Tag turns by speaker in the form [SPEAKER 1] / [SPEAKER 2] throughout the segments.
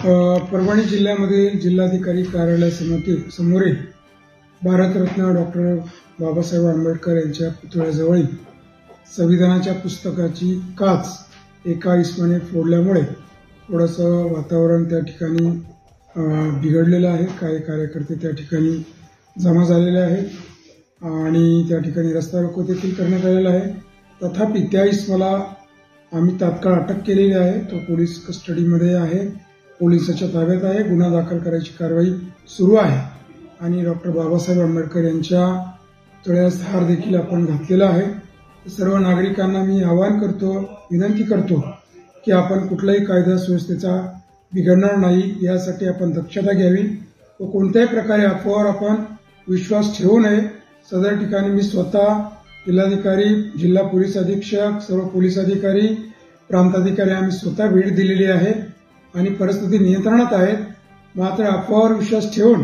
[SPEAKER 1] परभणी जिल्ह्यामध्ये जिल्हाधिकारी कार्यालयासमोरील भारतरत्न डॉक्टर बाबासाहेब आंबेडकर यांच्या पुतळ्याजवळील संविधानाच्या पुस्तकाची काच एका इसमाने फोडल्यामुळे थोडंसं वातावरण त्या ठिकाणी बिघडलेलं आहे। काही कार्यकर्ते त्या ठिकाणी जमा झालेले आहेत आणि त्या ठिकाणी रस्ता रोको देखील करण्यात आलेला आहे। तथापि त्या इसमाला आम्ही तात्काळ अटक केलेली आहे। तो पोलीस कस्टडीमध्ये आहे, पोलिसाच्या ताब्यात आहे। गुन्हा दाखल करायची कारवाई सुरू आहे आणि डॉक्टर बाबासाहेब आंबेडकर यांच्या पुतळ्यास हार देखील आपण घातलेला आहे। सर्व नागरिकांना मी आवाहन करतो, विनंती करतो की आपण कुठलाही कायदा सुव्यवस्थेचा बिघडणार नाही यासाठी आपण दक्षता घ्यावी व कोणत्याही प्रकारे अफवावर आपण विश्वास ठेवू नये। सदर ठिकाणी मी स्वतः जिल्हाधिकारी, जिल्हा पोलीस अधीक्षक, सर्व पोलीस अधिकारी, प्रांताधिकारी आम्ही स्वतः भेट दिलेली आहे आणि परिस्थिती नियंत्रणात आहे। मात्र अफवावर विश्वास ठेवून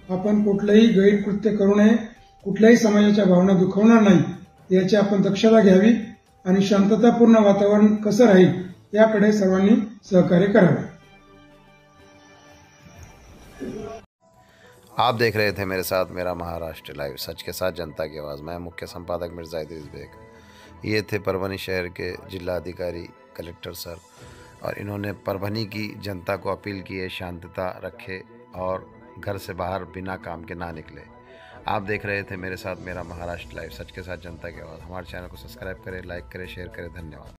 [SPEAKER 1] आपण कुठलेही गैरकृत्य करू नये, कुठल्याही समाजाच्या भावना दुखावणार नाही याची आपण दक्षता घ्यावी आणि शांततापूर्ण वातावरण कसं राहील याकडे सर्वांनी सहकार्य करावे।
[SPEAKER 2] आप देख रहे थे मेरे साथ मेरा महाराष्ट्र लाइव, सच के साथ जनता की आवाज़। मैं मुख्य संपादक मिर्ज़ा इद्रीस बेग। ये थे परभनी शहर के जिला अधिकारी कलेक्टर सर, और इन्होंने परभनी की जनता को अपील की है शांतता रखे और घर से बाहर बिना काम के ना निकले। आप देख रहे थे मेरे साथ मेरा महाराष्ट्र लाइव, सच के साथ जनता की आवाज़। हमारे चैनल को सब्सक्राइब करें, लाइक करें, शेयर करें। धन्यवाद।